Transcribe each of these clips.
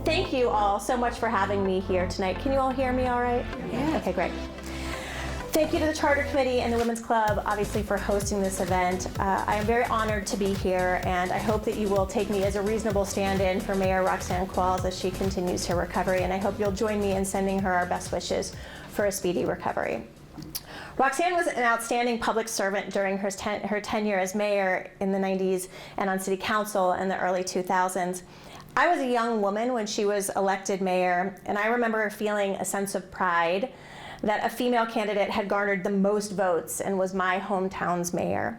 Thank you all so much for having me here tonight. Can you all hear me all right? Yeah. Okay, great. Thank you to the Charter Committee and the Women's Club, obviously, for hosting this event. I am very honored to be here, and I hope that you will take me as a reasonable stand-in for Mayor Roxanne Qualls as she continues her recovery, and I hope you'll join me in sending her our best wishes for a speedy recovery. Roxanne was an outstanding public servant during her tenure as mayor in the 90s and on city council in the early 2000s. I was a young woman when she was elected mayor, and I remember feeling a sense of pride that a female candidate had garnered the most votes and was my hometown's mayor.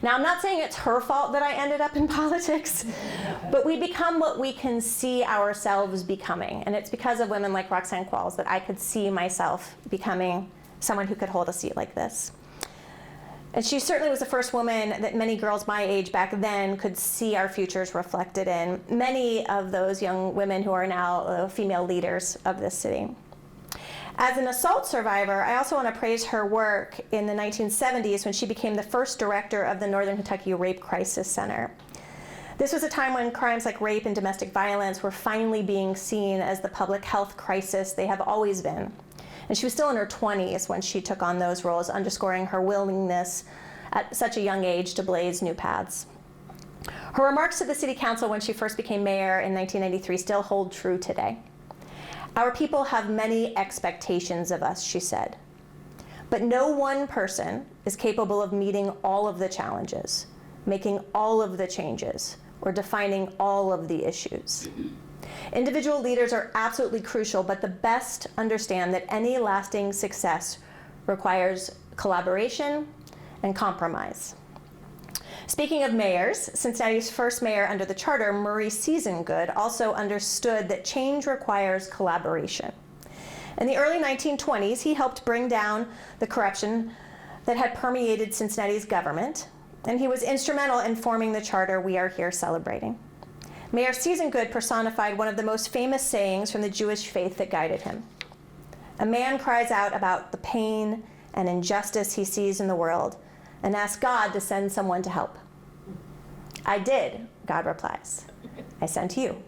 Now, I'm not saying it's her fault that I ended up in politics, but we become what we can see ourselves becoming, and it's because of women like Roxanne Qualls that I could see myself becoming someone who could hold a seat like this. And she certainly was the first woman that many girls my age back then could see our futures reflected in. Many of those young women who are now female leaders of this city. As an assault survivor, I also want to praise her work in the 1970s when she became the first director of the Northern Kentucky Rape Crisis Center. This was a time when crimes like rape and domestic violence were finally being seen as the public health crisis they have always been. And she was still in her 20s when she took on those roles, underscoring her willingness at such a young age to blaze new paths. Her remarks to the city council when she first became mayor in 1993 still hold true today. Our people have many expectations of us, she said, but no one person is capable of meeting all of the challenges, making all of the changes, or defining all of the issues. Individual leaders are absolutely crucial, but the best understand that any lasting success requires collaboration and compromise. Speaking of mayors, Cincinnati's first mayor under the charter, Murray Seasongood, also understood that change requires collaboration. In the early 1920s, he helped bring down the corruption that had permeated Cincinnati's government, and he was instrumental in forming the charter we are here celebrating. Mayor Seasongood personified one of the most famous sayings from the Jewish faith that guided him. A man cries out about the pain and injustice he sees in the world and asks God to send someone to help. I did, God replies. I sent you.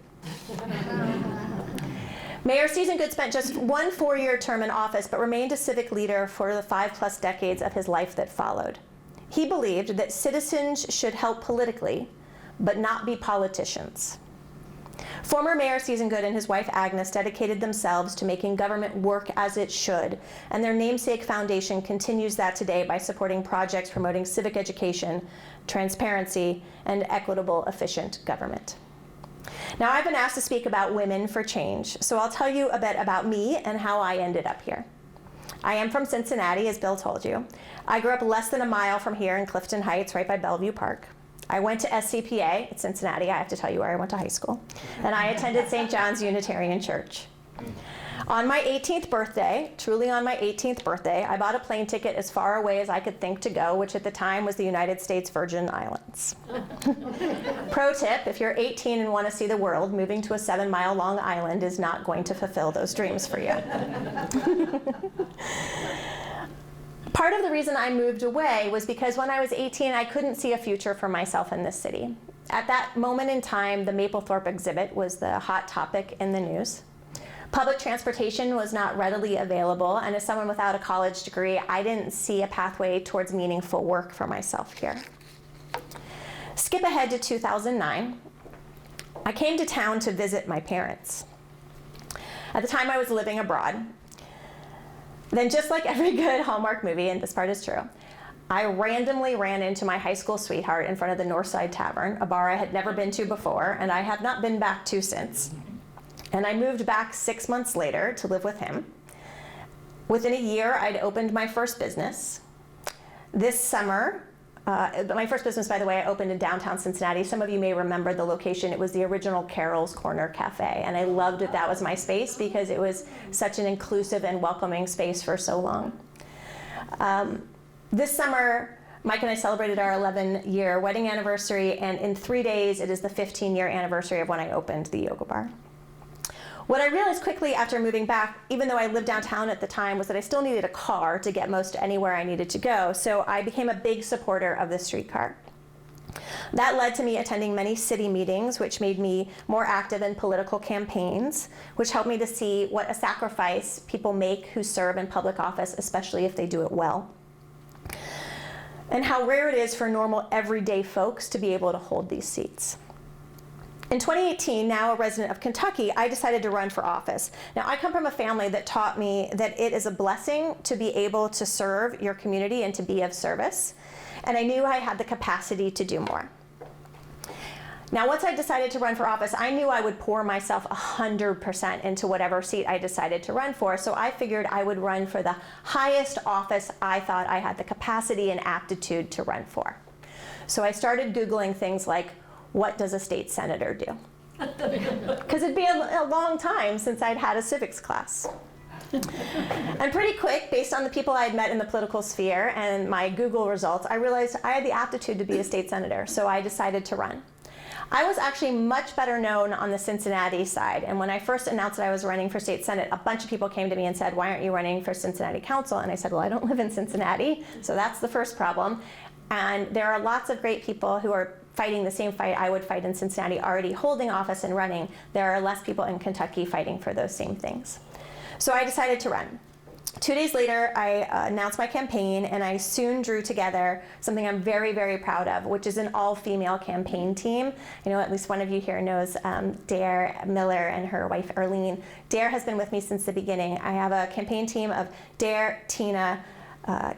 Mayor Seasongood spent just one 4-year term in office, but remained a civic leader for the 5+ decades of his life that followed. He believed that citizens should help politically, but not be politicians. Former Mayor Seasongood and his wife Agnes dedicated themselves to making government work as it should, and their namesake foundation continues that today by supporting projects promoting civic education, transparency, and equitable, efficient government. Now, I've been asked to speak about women for change, so I'll tell you a bit about me and how I ended up here. I am from Cincinnati, as Bill told you. I grew up less than a mile from here in Clifton Heights, right by Bellevue Park. I went to SCPA at Cincinnati. I have to tell you where I went to high school. And I attended St. John's Unitarian Church. On my 18th birthday, truly on my 18th birthday, I bought a plane ticket as far away as I could think to go, which at the time was the United States Virgin Islands. Pro tip, if you're 18 and want to see the world, moving to a 7-mile long island is not going to fulfill those dreams for you. Part of the reason I moved away was because when I was 18, I couldn't see a future for myself in this city. At that moment in time, the Mapplethorpe exhibit was the hot topic in the news. Public transportation was not readily available, and as someone without a college degree, I didn't see a pathway towards meaningful work for myself here. Skip ahead to 2009. I came to town to visit my parents. At the time, I was living abroad. Then, just like every good Hallmark movie, and this part is true, I randomly ran into my high school sweetheart in front of the Northside Tavern, a bar I had never been to before, and I have not been back to since. And I moved back 6 months later to live with him. Within a year, I'd opened my first business. This summer, my first business, by the way, I opened in downtown Cincinnati. Some of you may remember the location. It was the original Carol's Corner Cafe, and I loved that that was my space because it was such an inclusive and welcoming space for so long. This summer, Mike and I celebrated our 11-year wedding anniversary, and in 3 days, it is the 15-year anniversary of when I opened the yoga bar. What I realized quickly after moving back, even though I lived downtown at the time, was that I still needed a car to get most anywhere I needed to go, so I became a big supporter of the streetcar. That led to me attending many city meetings, which made me more active in political campaigns, which helped me to see what a sacrifice people make who serve in public office, especially if they do it well, and how rare it is for normal, everyday folks to be able to hold these seats. In 2018, now a resident of Kentucky, I decided to run for office. Now, I come from a family that taught me that it is a blessing to be able to serve your community and to be of service, and I knew I had the capacity to do more. Now, once I decided to run for office, I knew I would pour myself 100% into whatever seat I decided to run for, so I figured I would run for the highest office I thought I had the capacity and aptitude to run for. So I started Googling things like, what does a state senator do? Because it'd be a long time since I'd had a civics class. And pretty quick, based on the people I had met in the political sphere and my Google results, I realized I had the aptitude to be a state senator, so I decided to run. I was actually much better known on the Cincinnati side, and when I first announced that I was running for state senate, a bunch of people came to me and said, why aren't you running for Cincinnati Council? And I said, well, I don't live in Cincinnati, so that's the first problem. And there are lots of great people who are fighting the same fight I would fight in Cincinnati, already holding office and running. There are less people in Kentucky fighting for those same things. So I decided to run. 2 days later, I announced my campaign, and I soon drew together something I'm very, very proud of, which is an all-female campaign team. I know at least one of you here knows Dare Miller and her wife, Arlene. Dare has been with me since the beginning. I have a campaign team of Dare, Tina,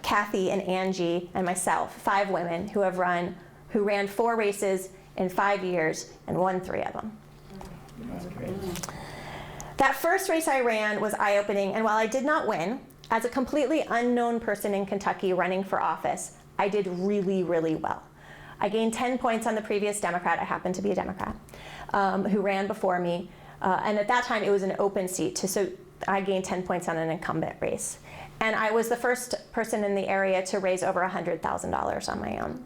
Kathy, and Angie, and myself, 5 women who ran 4 races in 5 years and won 3 of them. That's great. That first race I ran was eye-opening, and while I did not win, as a completely unknown person in Kentucky running for office, I did really, really well. I gained 10 points on the previous Democrat, I happen to be a Democrat, who ran before me, and at that time it was an open seat, so I gained 10 points on an incumbent race. And I was the first person in the area to raise over $100,000 on my own.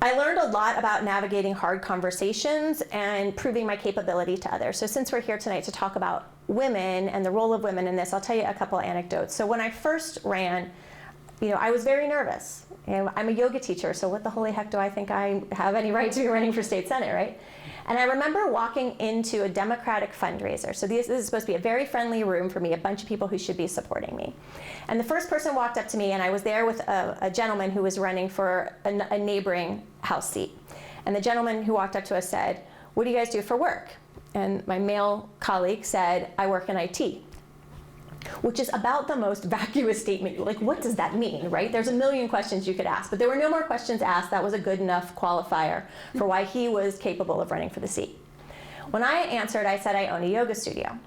I learned a lot about navigating hard conversations and proving my capability to others. So since we're here tonight to talk about women and the role of women in this, I'll tell you a couple anecdotes. So when I first ran, I was very nervous. I'm a yoga teacher, so what the holy heck do I think I have any right to be running for state senate, right? And I remember walking into a Democratic fundraiser. So this is supposed to be a very friendly room for me, a bunch of people who should be supporting me. And the first person walked up to me, and I was there with a gentleman who was running for a neighboring House seat. And the gentleman who walked up to us said, what do you guys do for work? And my male colleague said, I work in IT. Which is about the most vacuous statement. Like, what does that mean, right? There's a million questions you could ask, but there were no more questions asked. That was a good enough qualifier for why he was capable of running for the seat. When I answered, I said I own a yoga studio.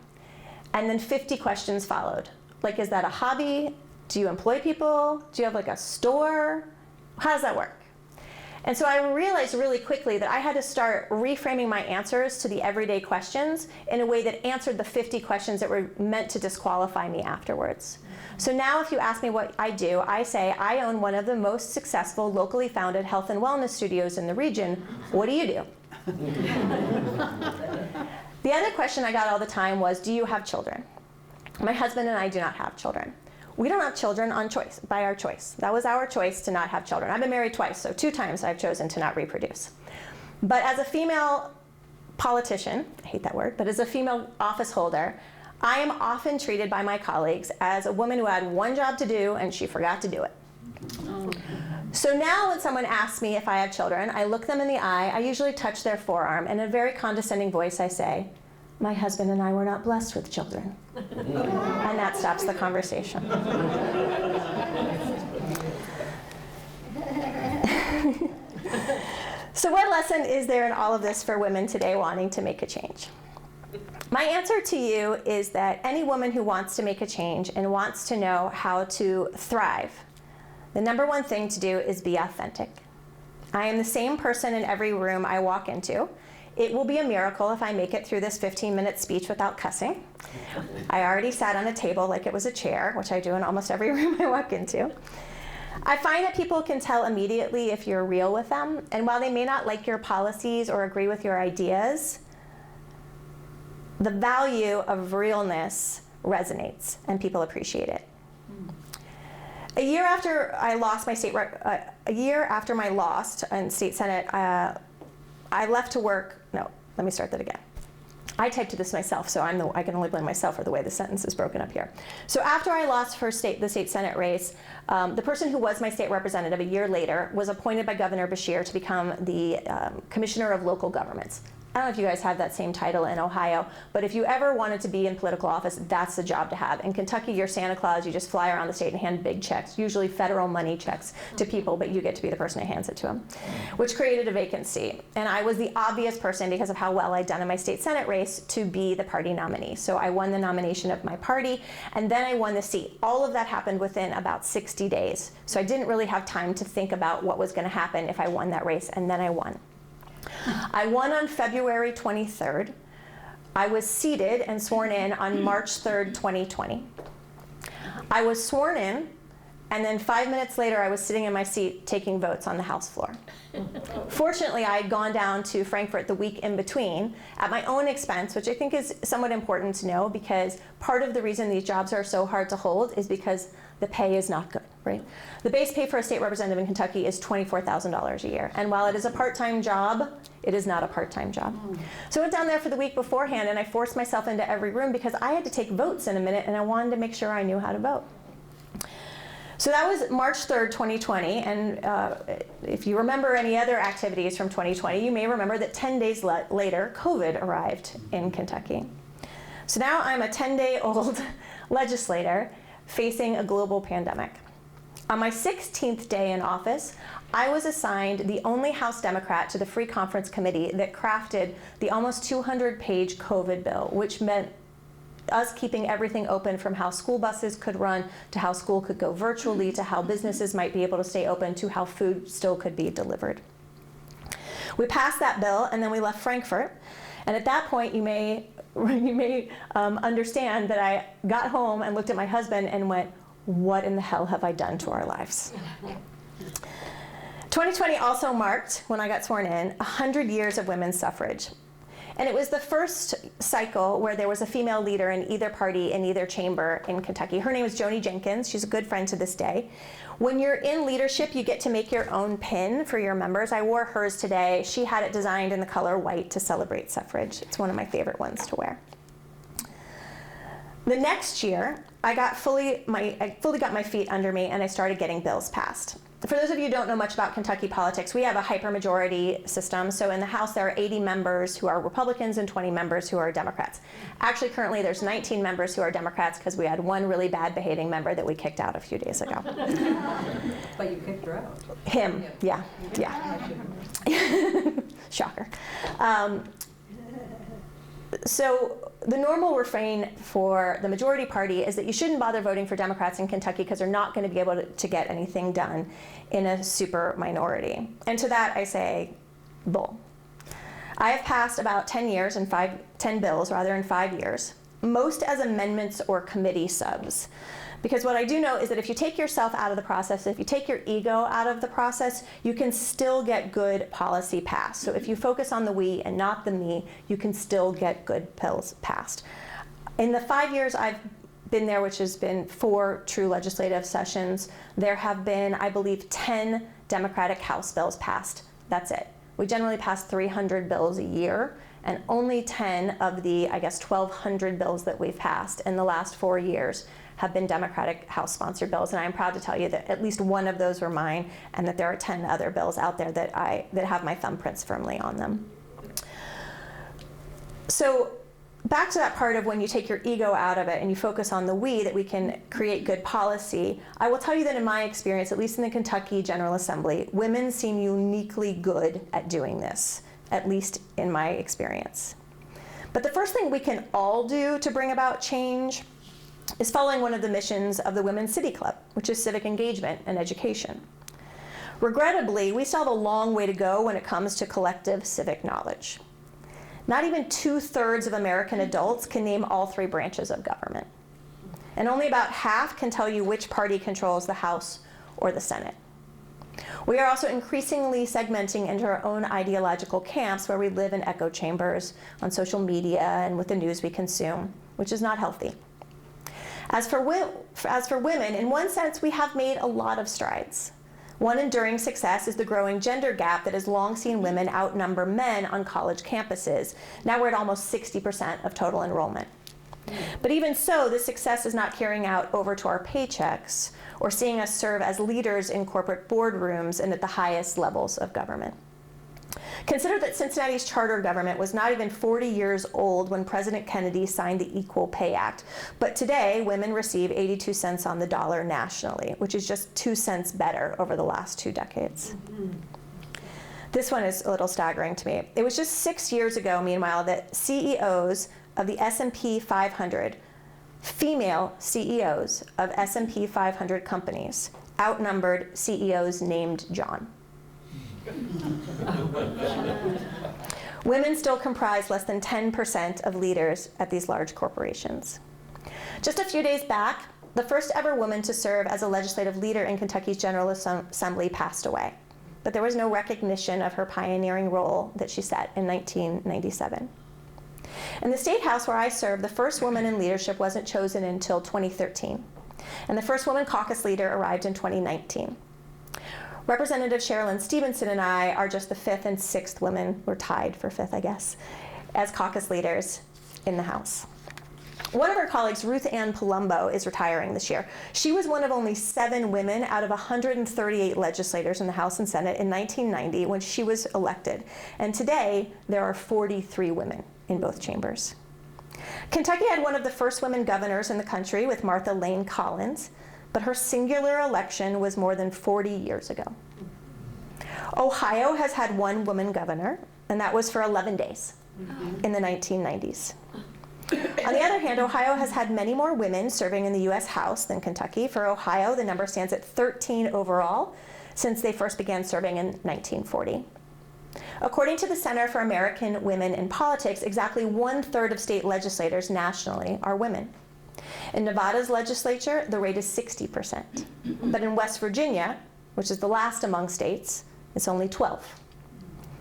And then 50 questions followed. Like, is that a hobby? Do you employ people? Do you have like a store? How does that work? And so I realized really quickly that I had to start reframing my answers to the everyday questions in a way that answered the 50 questions that were meant to disqualify me afterwards. So now if you ask me what I do, I say I own one of the most successful locally founded health and wellness studios in the region. What do you do? The other question I got all the time was, do you have children? My husband and I do not have children. We don't have children on choice, by our choice. That was our choice to not have children. I've been married twice, so 2 times I've chosen to not reproduce. But as a female politician, I hate that word, but as a female office holder, I am often treated by my colleagues as a woman who had one job to do and she forgot to do it. So now when someone asks me if I have children, I look them in the eye, I usually touch their forearm, and in a very condescending voice I say, my husband and I were not blessed with children. And that stops the conversation. So what lesson is there in all of this for women today wanting to make a change? My answer to you is that any woman who wants to make a change and wants to know how to thrive, the number one thing to do is be authentic. I am the same person in every room I walk into. It will be a miracle if I make it through this 15-minute speech without cussing. I already sat on a table like it was a chair, which I do in almost every room I walk into. I find that people can tell immediately if you're real with them, and while they may not like your policies or agree with your ideas, the value of realness resonates and people appreciate it. A year after I lost my a year after my loss in state senate, I left to work. No, let me start that again. I typed this myself, so I can only blame myself for the way the sentence is broken up here. So after I lost the state senate race, the person who was my state representative a year later was appointed by Governor Beshear to become the Commissioner of Local Governments. I don't know if you guys have that same title in Ohio, but if you ever wanted to be in political office, that's the job to have. In Kentucky, you're Santa Claus. You just fly around the state and hand big checks, usually federal money checks to people, but you get to be the person who hands it to them, which created a vacancy. And I was the obvious person, because of how well I'd done in my state senate race, to be the party nominee. So I won the nomination of my party, and then I won the seat. All of that happened within about 60 days. So I didn't really have time to think about what was going to happen if I won that race, and then I won. I won on February 23rd. I was seated and sworn in on March 3rd, 2020. I was sworn in, and then 5 minutes later, I was sitting in my seat taking votes on the House floor. Fortunately, I had gone down to Frankfurt the week in between at my own expense, which I think is somewhat important to know, because part of the reason these jobs are so hard to hold is because the pay is not good, right? The base pay for a state representative in Kentucky is $24,000 a year. And while it is a part-time job, it is not a part-time job. So I went down there for the week beforehand, and I forced myself into every room because I had to take votes in a minute, and I wanted to make sure I knew how to vote. So that was March 3rd, 2020, and if you remember any other activities from 2020, you may remember that 10 days later, COVID arrived in Kentucky. So now I'm a 10-day-old legislator facing a global pandemic. On my 16th day in office, I was assigned the only House Democrat to the Free Conference Committee that crafted the almost 200-page COVID bill, which meant us keeping everything open, from how school buses could run, to how school could go virtually, to how businesses might be able to stay open, to how food still could be delivered. We passed that bill, and then we left Frankfurt. And at that point, you may understand that I got home and looked at my husband and went, what in the hell have I done to our lives? 2020 also marked, when I got sworn in, 100 years of women's suffrage. And it was the first cycle where there was a female leader in either party in either chamber in Kentucky. Her name is Joni Jenkins. She's a good friend to this day. When you're in leadership, you get to make your own pin for your members. I wore hers today. She had it designed in the color white to celebrate suffrage. It's one of my favorite ones to wear. The next year, I fully got my feet under me, and I started getting bills passed. For those of you who don't know much about Kentucky politics, we have a hypermajority system. So in the House, there are 80 members who are Republicans and 20 members who are Democrats. Actually, currently, there's 19 members who are Democrats, because we had one really bad behaving member that we kicked out a few days ago. But you kicked her out. Him, yeah. Shocker. So the normal refrain for the majority party is that you shouldn't bother voting for Democrats in Kentucky because they're not going to be able to get anything done in a super minority. And to that I say, bull. I have passed about 10 bills in 5 years, most as amendments or committee subs. Because what I do know is that if you take yourself out of the process, if you take your ego out of the process, you can still get good policy passed. So if you focus on the we and not the me, you can still get good bills passed. In the 5 years I've been there, which has been 4 true legislative sessions, there have been, I believe, 10 Democratic House bills passed. That's it. We generally pass 300 bills a year, and only 10 of the, 1,200 bills that we've passed in the last 4 years have been Democratic House-sponsored bills, and I'm proud to tell you that at least one of those were mine, and that there are 10 other bills out there that have my thumbprints firmly on them. So back to that part of when you take your ego out of it and you focus on the we, that we can create good policy. I will tell you that in my experience, at least in the Kentucky General Assembly, women seem uniquely good at doing this, at least in my experience. But the first thing we can all do to bring about change is following one of the missions of the Women's City Club, which is civic engagement and education. Regrettably, we still have a long way to go when it comes to collective civic knowledge. Not even 2/3 of American adults can name all 3 branches of government. And only about half can tell you which party controls the House or the Senate. We are also increasingly segmenting into our own ideological camps, where we live in echo chambers on social media and with the news we consume, which is not healthy. As for women, in one sense, we have made a lot of strides. One enduring success is the growing gender gap that has long seen women outnumber men on college campuses. Now we're at almost 60% of total enrollment. But even so, this success is not carrying out over to our paychecks or seeing us serve as leaders in corporate boardrooms and at the highest levels of government. Consider that Cincinnati's charter government was not even 40 years old when President Kennedy signed the Equal Pay Act. But today, women receive 82 cents on the dollar nationally, which is just 2 cents better over the last 2 decades. This one is a little staggering to me. It was just 6 years ago, meanwhile, that CEOs of the S&P 500, female CEOs of S&P 500 companies, outnumbered CEOs named John. Women still comprise less than 10% of leaders at these large corporations. Just a few days back, the first ever woman to serve as a legislative leader in Kentucky's General Assembly passed away, but there was no recognition of her pioneering role that she set in 1997. In the State House where I served, the first woman in leadership wasn't chosen until 2013, and the first woman caucus leader arrived in 2019. Representative Sherilyn Stevenson and I are just the 5th and 6th women, we're tied for 5th, I guess, as caucus leaders in the House. One of our colleagues, Ruth Ann Palumbo, is retiring this year. She was one of only 7 women out of 138 legislators in the House and Senate in 1990 when she was elected. And today, there are 43 women in both chambers. Kentucky had one of the first women governors in the country with Martha Lane Collins, but her singular election was more than 40 years ago. Ohio has had 1 woman governor, and that was for 11 days in the 1990s. On the other hand, Ohio has had many more women serving in the U.S. House than Kentucky. For Ohio, the number stands at 13 overall since they first began serving in 1940. According to the Center for American Women in Politics, exactly 1/3 of state legislators nationally are women. In Nevada's legislature, the rate is 60%. But in West Virginia, which is the last among states, it's only 12%.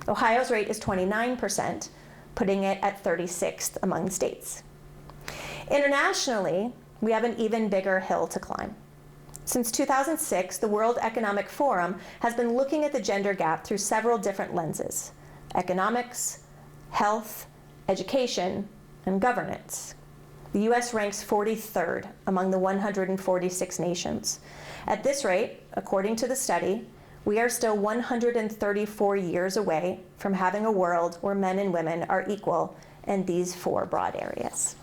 Ohio's rate is 29%, putting it at 36th among states. Internationally, we have an even bigger hill to climb. Since 2006, the World Economic Forum has been looking at the gender gap through several different lenses: economics, health, education, and governance. The US ranks 43rd among the 146 nations. At this rate, according to the study, we are still 134 years away from having a world where men and women are equal in these 4 broad areas.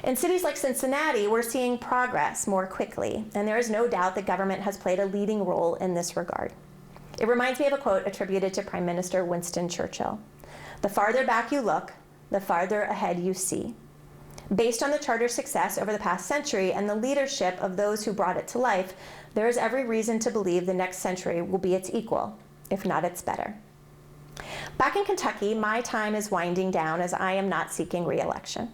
In cities like Cincinnati, we're seeing progress more quickly, and there is no doubt that government has played a leading role in this regard. It reminds me of a quote attributed to Prime Minister Winston Churchill: "The farther back you look, the farther ahead you see." Based on the Charter's success over the past century and the leadership of those who brought it to life, there is every reason to believe the next century will be its equal, if not its better. Back in Kentucky, my time is winding down as I am not seeking re-election.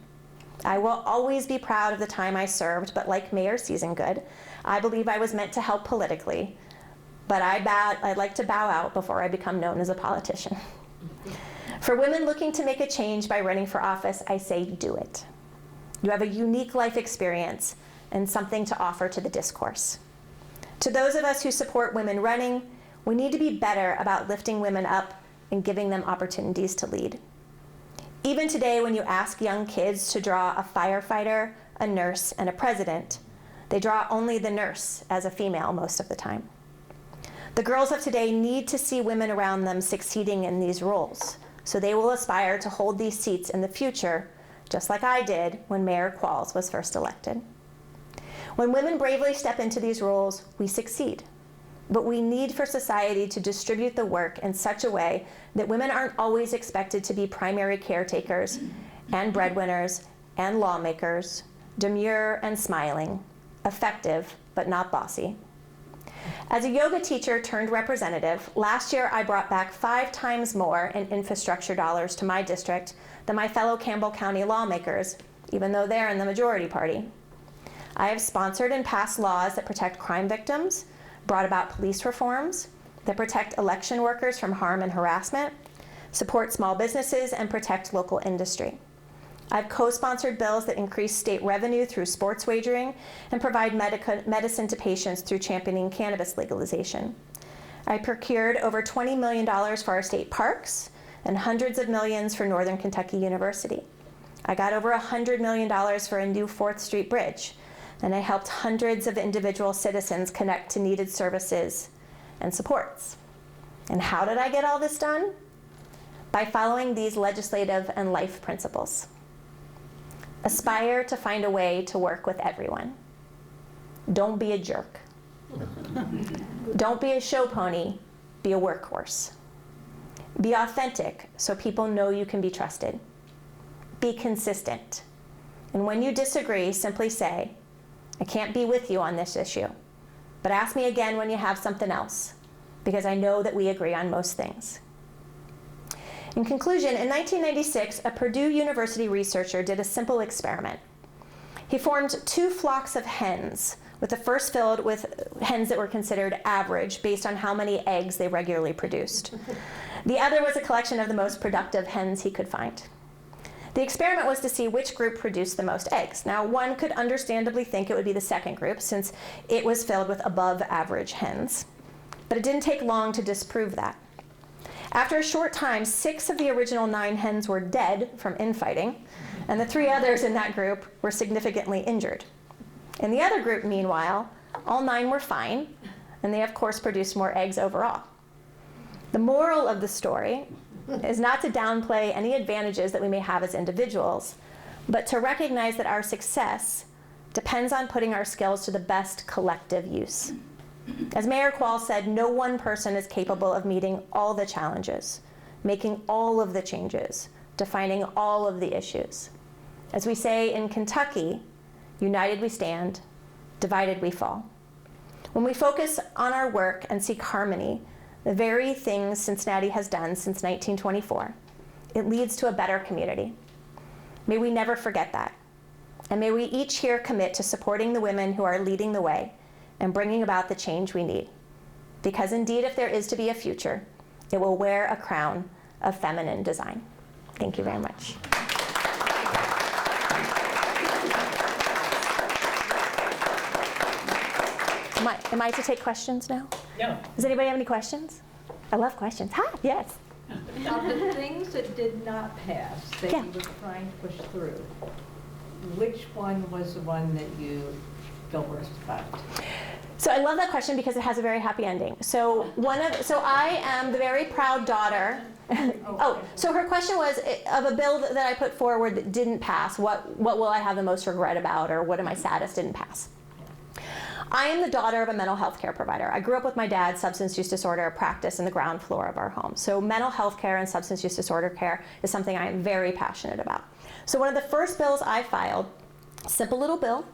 I will always be proud of the time I served, but like Mayor Seasongood, I believe I was meant to help politically, but I'd like to bow out before I become known as a politician. For women looking to make a change by running for office, I say do it. You have a unique life experience and something to offer to the discourse. To those of us who support women running, we need to be better about lifting women up and giving them opportunities to lead. Even today, when you ask young kids to draw a firefighter, a nurse, and a president, they draw only the nurse as a female most of the time. The girls of today need to see women around them succeeding in these roles, so they will aspire to hold these seats in the future, just like I did when Mayor Qualls was first elected. When women bravely step into these roles, we succeed. But we need for society to distribute the work in such a way that women aren't always expected to be primary caretakers and breadwinners and lawmakers, demure and smiling, effective but not bossy. As a yoga teacher turned representative, last year I brought back 5 times more in infrastructure dollars to my district than my fellow Campbell County lawmakers, even though they're in the majority party. I have sponsored and passed laws that protect crime victims, brought about police reforms that protect election workers from harm and harassment, support small businesses, and protect local industry. I've co-sponsored bills that increase state revenue through sports wagering and provide medicine to patients through championing cannabis legalization. I procured over $20 million for our state parks and hundreds of millions for Northern Kentucky University. I got over $100 million for a new 4th Street Bridge, and I helped hundreds of individual citizens connect to needed services and supports. And how did I get all this done? By following these legislative and life principles. Aspire to find a way to work with everyone. Don't be a jerk. Don't be a show pony, be a workhorse. Be authentic so people know you can be trusted. Be consistent. And when you disagree, simply say, I can't be with you on this issue, but ask me again when you have something else, because I know that we agree on most things. In conclusion, in 1996, a Purdue University researcher did a simple experiment. He formed 2 flocks of hens, with the first filled with hens that were considered average based on how many eggs they regularly produced. The other was a collection of the most productive hens he could find. The experiment was to see which group produced the most eggs. Now, one could understandably think it would be the second group, since it was filled with above average hens. But it didn't take long to disprove that. After a short time, 6 of the original 9 hens were dead from infighting, and the 3 others in that group were significantly injured. In the other group, meanwhile, all 9 were fine, and they of course produced more eggs overall. The moral of the story is not to downplay any advantages that we may have as individuals, but to recognize that our success depends on putting our skills to the best collective use. As Mayor Qualls said, no one person is capable of meeting all the challenges, making all of the changes, defining all of the issues. As we say in Kentucky, united we stand, divided we fall. When we focus on our work and seek harmony, the very things Cincinnati has done since 1924, it leads to a better community. May we never forget that. And may we each here commit to supporting the women who are leading the way and bringing about the change we need. Because indeed, if there is to be a future, it will wear a crown of feminine design. Thank you very much. Am I to take questions now? No. Does anybody have any questions? I love questions. Hi, yes. Of the things that did not pass, that Yeah. you were trying to push through, which one was the one that you feel worst about? So I love that question because it has a very happy ending. So I am the very proud daughter. So her question was, of a bill that I put forward that didn't pass, what will I have the most regret about, or what am I saddest didn't pass? I am the daughter of a mental health care provider. I grew up with my dad's substance use disorder practice in the ground floor of our home. So mental health care and substance use disorder care is something I am very passionate about. So one of the first bills I filed, simple little bill,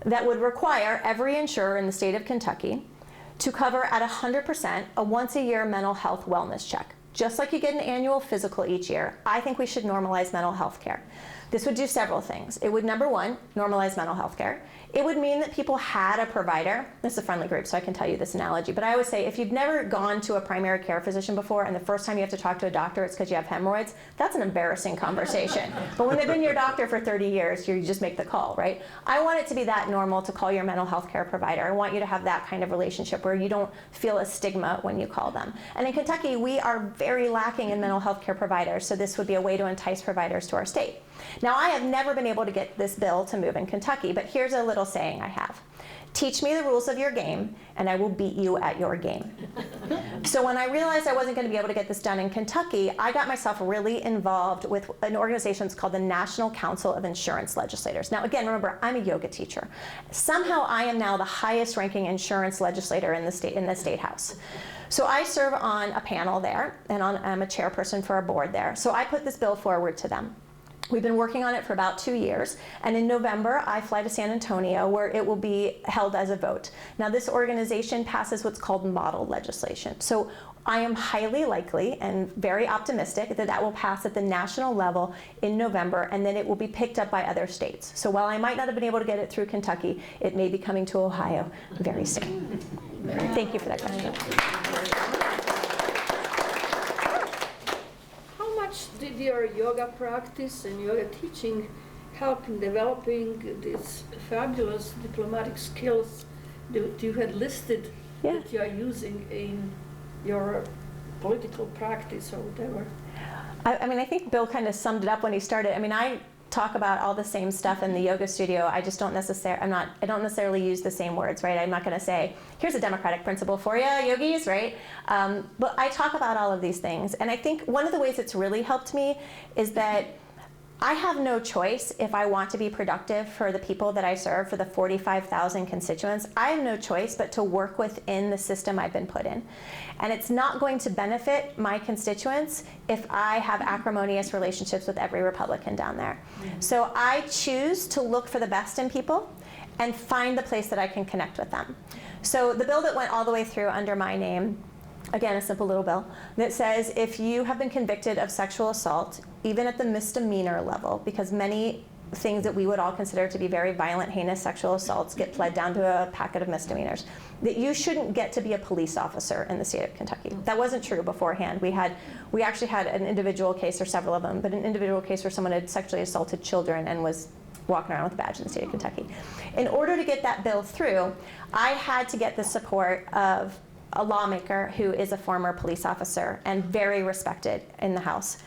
that would require every insurer in the state of Kentucky to cover at 100% a once-a-year mental health wellness check. Just like you get an annual physical each year, I think we should normalize mental health care. This would do several things. It would, number one, normalize mental health care. It would mean that people had a provider. This is a friendly group, so I can tell you this analogy. But I always say, if you've never gone to a primary care physician before, and the first time you have to talk to a doctor, it's because you have hemorrhoids, that's an embarrassing conversation. But when they've been your doctor for 30 years, you just make the call, right? I want it to be that normal to call your mental health care provider. I want you to have that kind of relationship where you don't feel a stigma when you call them. And in Kentucky, we are very lacking in mental health care providers, so this would be a way to entice providers to our state. Now, I have never been able to get this bill to move in Kentucky, but here's a little saying I have. Teach me the rules of your game, and I will beat you at your game. So when I realized I wasn't going to be able to get this done in Kentucky, I got myself really involved with an organization that's called the National Council of Insurance Legislators. Now, again, remember, I'm a yoga teacher. Somehow, I am now the highest-ranking insurance legislator in the state house. So I serve on a panel there, and I'm a chairperson for a board there. So I put this bill forward to them. We've been working on it for about 2 years, and in November, I fly to San Antonio, where it will be held as a vote. Now, this organization passes what's called model legislation. So I am highly likely and very optimistic that that will pass at the national level in November, and then it will be picked up by other states. So while I might not have been able to get it through Kentucky, it may be coming to Ohio very soon. Thank you for that question. How much did your yoga practice and yoga teaching help in developing these fabulous diplomatic skills that you had listed that you are using in your political practice or whatever? I mean, I think Bill kind of summed it up when he started. I mean, I talk about all the same stuff in the yoga studio. I just don't necessarily, I don't necessarily use the same words, right? I'm not going to say, here's a democratic principle for you, yogis, right? But I talk about all of these things. And I think one of the ways it's really helped me is that I have no choice if I want to be productive for the people that I serve, for the 45,000 constituents. I have no choice but to work within the system I've been put in. And it's not going to benefit my constituents if I have acrimonious relationships with every Republican down there. So I choose to look for the best in people and find the place that I can connect with them. So the bill that went all the way through under my name, again, a simple little bill that says if you have been convicted of sexual assault, even at the misdemeanor level, because many things that we would all consider to be very violent, heinous sexual assaults get pled down to a packet of misdemeanors, that you shouldn't get to be a police officer in the state of Kentucky. That wasn't true beforehand. We actually had an individual case, or several of them, but an individual case where someone had sexually assaulted children and was walking around with a badge in the state of Kentucky. In order to get that bill through, I had to get the support of a lawmaker who is a former police officer and very respected in the House.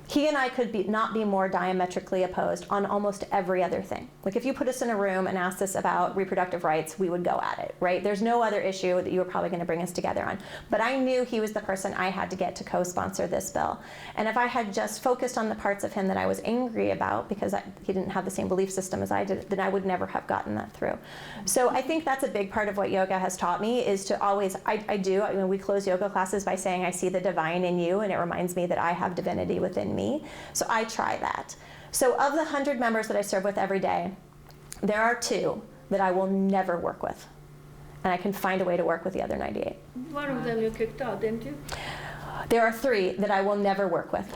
He and I could not be more diametrically opposed on almost every other thing. Like if you put us in a room and asked us about reproductive rights, we would go at it, right? There's no other issue that you were probably going to bring us together on. But I knew he was the person I had to get to co-sponsor this bill. And if I had just focused on the parts of him that I was angry about because he didn't have the same belief system as I did, then I would never have gotten that through. So I think that's a big part of what yoga has taught me, is to always, we close yoga classes by saying I see the divine in you, and it reminds me that I have divinity within me. So I try that. So of the 100 members that I serve with every day, there are 2 that I will never work with. And I can find a way to work with the other 98. One of them you kicked out, didn't you? There are 3 that I will never work with.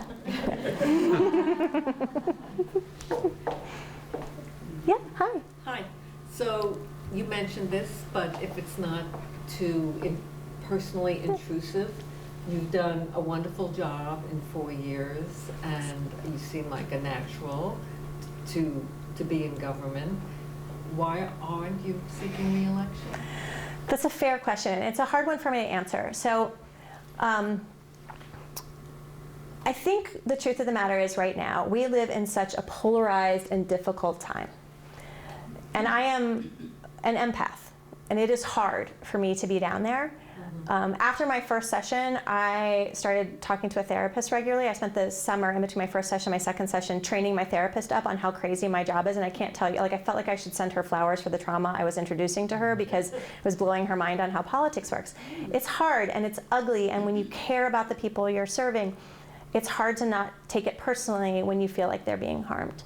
Yeah, hi. Hi. So you mentioned this, but if it's not too personally intrusive, you've done a wonderful job in 4 years, and you seem like a natural to be in government. Why aren't you seeking re-election? That's a fair question. It's a hard one for me to answer. So I think the truth of the matter is right now, we live in such a polarized and difficult time. And I am an empath, and it is hard for me to be down there. After my first session, I started talking to a therapist regularly. I spent the summer in between my first session and my second session training my therapist up on how crazy my job is, and I can't tell you, I felt like I should send her flowers for the trauma I was introducing to her because it was blowing her mind on how politics works. It's hard and it's ugly, and when you care about the people you're serving, it's hard to not take it personally when you feel like they're being harmed.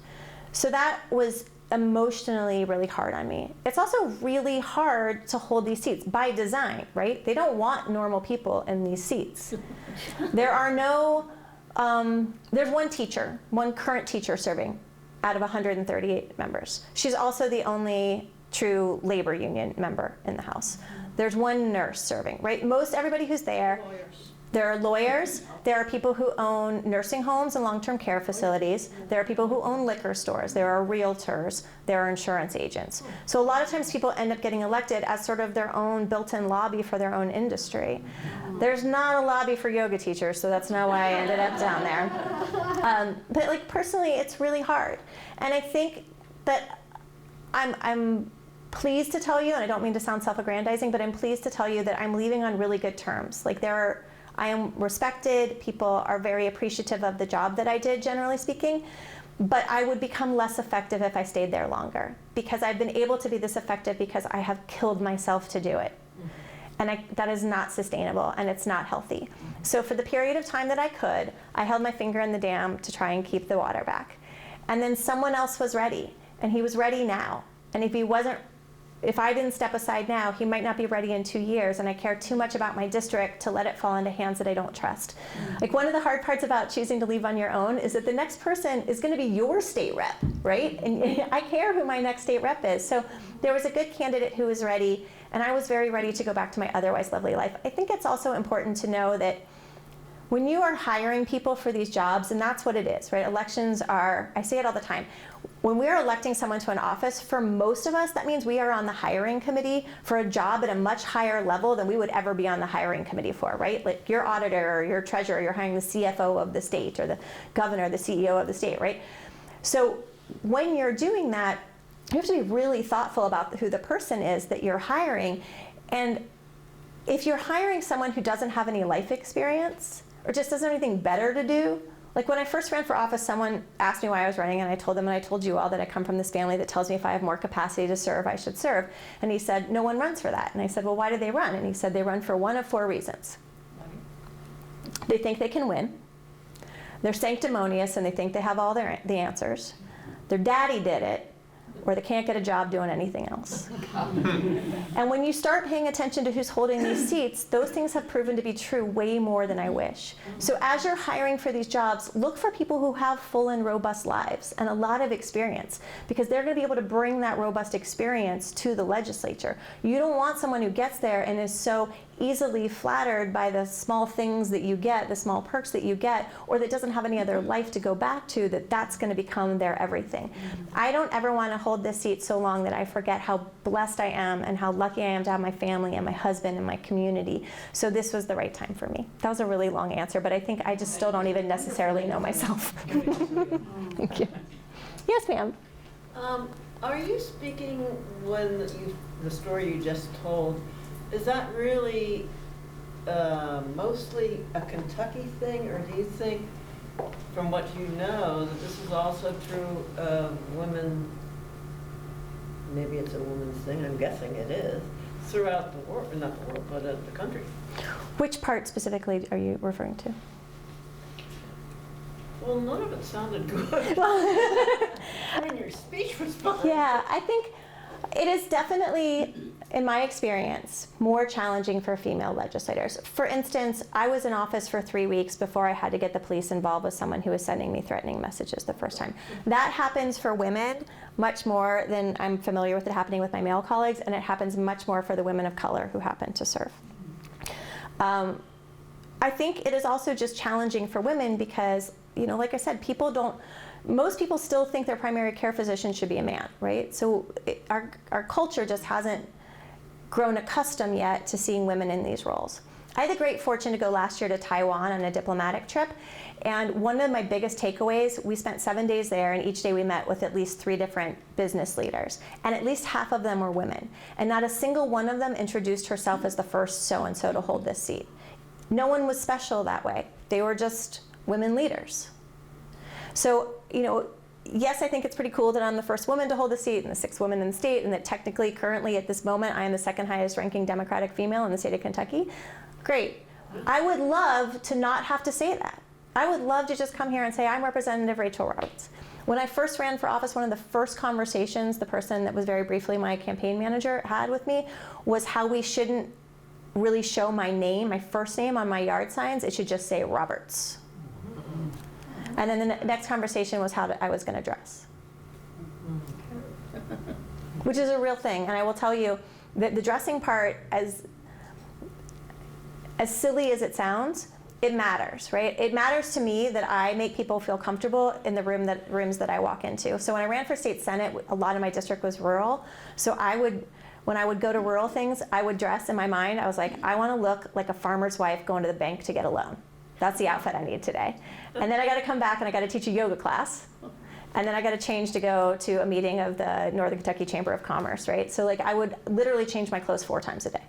So that was emotionally really hard on me. It's also really hard to hold these seats by design, right? They don't want normal people in these seats. There are no, there's one current teacher serving out of 138 members. She's also the only true labor union member in the House. There's one nurse serving, right? Most everybody who's there, there are lawyers, there are people who own nursing homes and long-term care facilities, there are people who own liquor stores, there are realtors, there are insurance agents. So a lot of times people end up getting elected as sort of their own built-in lobby for their own industry. There's not a lobby for yoga teachers, so that's not why I ended up down there. But like personally, it's really hard. And I think that I'm pleased to tell you, and I don't mean to sound self-aggrandizing, but I'm pleased to tell you that I'm leaving on really good terms. Like I am respected, people are very appreciative of the job that I did, generally speaking, but I would become less effective if I stayed there longer, because I've been able to be this effective because I have killed myself to do it. And that is not sustainable, and it's not healthy. So for the period of time that I could, I held my finger in the dam to try and keep the water back. And then someone else was ready, and he was ready now. And if I didn't step aside now, he might not be ready in 2 years, and I care too much about my district to let it fall into hands that I don't trust. Like one of the hard parts about choosing to leave on your own is that the next person is going to be your state rep, right? And I care who my next state rep is. So there was a good candidate who was ready, and I was very ready to go back to my otherwise lovely life. I think it's also important to know that when you are hiring people for these jobs, and that's what it is, right? Elections are, I say it all the time, when we are electing someone to an office, for most of us, that means we are on the hiring committee for a job at a much higher level than we would ever be on the hiring committee for, right? Like your auditor or your treasurer, you're hiring the CFO of the state or the governor, the CEO of the state, right? So when you're doing that, you have to be really thoughtful about who the person is that you're hiring. And if you're hiring someone who doesn't have any life experience or just doesn't have anything better to do, like when I first ran for office, someone asked me why I was running, and I told them, and I told you all, that I come from this family that tells me if I have more capacity to serve, I should serve. And he said, no one runs for that. And I said, well, why do they run? And he said, they run for one of 4 reasons. They think they can win. They're sanctimonious, and they think they have all the answers. Their daddy did it, or they can't get a job doing anything else. And when you start paying attention to who's holding these seats, those things have proven to be true way more than I wish. So as you're hiring for these jobs, look for people who have full and robust lives and a lot of experience, because they're going to be able to bring that robust experience to the legislature. You don't want someone who gets there and is so easily flattered by the small things that you get, the small perks that you get, or that doesn't have any other life to go back to, that's going to become their everything. I don't ever want to hold this seat so long that I forget how blessed I am and how lucky I am to have my family and my husband and my community. So this was the right time for me. That was a really long answer, but I think I just still don't even necessarily know myself. Thank you. Yes, ma'am. Are you speaking when the story you just told, is that really mostly a Kentucky thing, or do you think, from what you know, that this is also true of women, maybe it's a woman's thing, I'm guessing it is, throughout the world, not the world, but the country? Which part specifically are you referring to? Well, none of it sounded good. I mean, your speech was fine. Yeah, I think it is definitely, in my experience, more challenging for female legislators. For instance, I was in office for 3 weeks before I had to get the police involved with someone who was sending me threatening messages the first time. That happens for women much more than I'm familiar with it happening with my male colleagues, and it happens much more for the women of color who happen to serve. I think it is also just challenging for women because, you know, like I said, most people still think their primary care physician should be a man, right? So our culture just hasn't grown accustomed yet to seeing women in these roles. I had the great fortune to go last year to Taiwan on a diplomatic trip, and one of my biggest takeaways, we spent 7 days there, and each day we met with at least 3 different business leaders, and at least half of them were women, and not a single one of them introduced herself as the first so-and-so to hold this seat. No one was special that way. They were just women leaders. So, you know, yes, I think it's pretty cool that I'm the first woman to hold the seat and the 6th woman in the state, and that technically, currently at this moment, I am the 2nd highest ranking Democratic female in the state of Kentucky. Great. I would love to not have to say that. I would love to just come here and say, I'm Representative Rachel Roberts. When I first ran for office, one of the first conversations the person that was very briefly my campaign manager had with me was how we shouldn't really show my name, my first name, on my yard signs. It should just say Roberts. And then the next conversation was how I was going to dress, which is a real thing. And I will tell you that the dressing part, as silly as it sounds, it matters, right? It matters to me that I make people feel comfortable in the rooms that I walk into. So when I ran for state senate, a lot of my district was rural. So when I would go to rural things, I would dress in my mind. I was like, I want to look like a farmer's wife going to the bank to get a loan. That's the outfit I need today. And then I got to come back and I got to teach a yoga class. And then I got to change to go to a meeting of the Northern Kentucky Chamber of Commerce, right? So like I would literally change my clothes 4 times a day.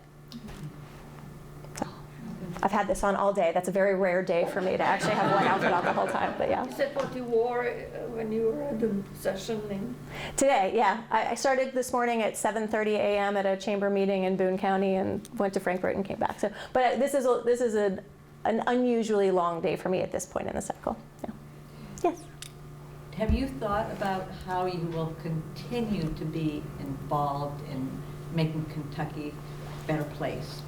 So I've had this on all day. That's a very rare day for me to actually have one outfit on the whole time, but yeah. Is that what you wore when you were at the session in? Today, yeah. I started this morning at 7:30 a.m. at a chamber meeting in Boone County and went to Frankfort and came back. So, but this is an unusually long day for me at this point in the cycle. Yeah. Yes. Have you thought about how you will continue to be involved in making Kentucky a better place,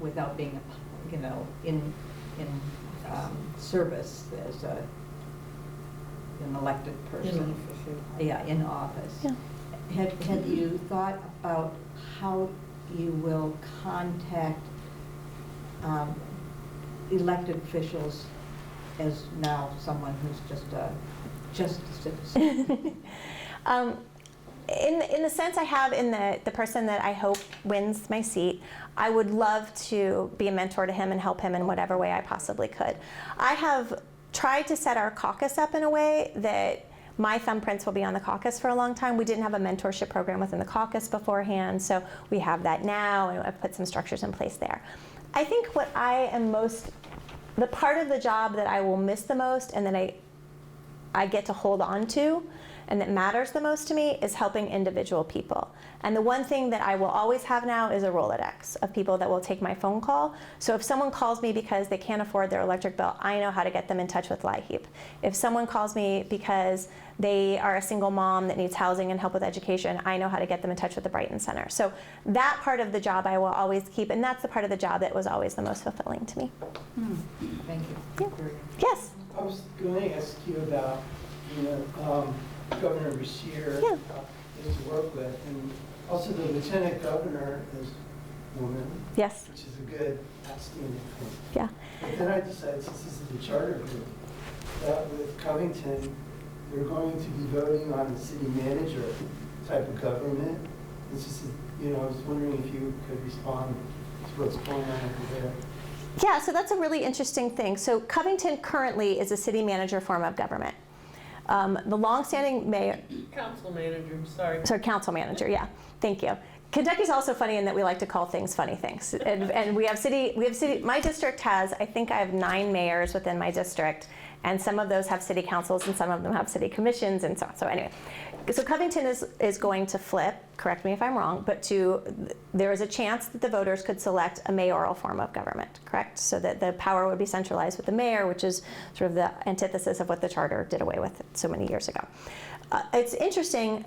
without being, you know, in service as an elected person? In office. Yeah. Have you thought about how you will contact elected officials as now someone who's just a citizen? In the sense I have in the person that I hope wins my seat, I would love to be a mentor to him and help him in whatever way I possibly could. I have tried to set our caucus up in a way that my thumbprints will be on the caucus for a long time. We didn't have a mentorship program within the caucus beforehand, so we have that now, and I've put some structures in place there. I think what I am the part of the job that I will miss the most and that I get to hold on to and that matters the most to me is helping individual people. And the one thing that I will always have now is a Rolodex of people that will take my phone call. So if someone calls me because they can't afford their electric bill, I know how to get them in touch with LIHEAP. If someone calls me because they are a single mom that needs housing and help with education, I know how to get them in touch with the Brighton Center. So that part of the job I will always keep, and that's the part of the job that was always the most fulfilling to me. Thank you. Yeah. Yes? I was going to ask you about, Governor Beshear, Yeah. his work with, and also the Lieutenant Governor is a woman, Yes. which is a good, outstanding thing. Yeah. But then I decided, since this is the charter group, that with Covington, we're going to be voting on the city manager type of government. It's just, I was wondering if you could respond to what's going on over there. Yeah, so that's a really interesting thing. So Covington currently is a city manager form of government. The longstanding mayor, Council manager, sorry. sorry, council manager, yeah, thank you. Kentucky's also funny in that we like to call things funny things. And we have city, my district has, I think I have 9 mayors within my district, and some of those have city councils and some of them have city commissions and so on. So anyway, so Covington is going to flip, correct me if I'm wrong, but there is a chance that the voters could select a mayoral form of government, correct? So that the power would be centralized with the mayor, which is sort of the antithesis of what the charter did away with so many years ago. It's interesting,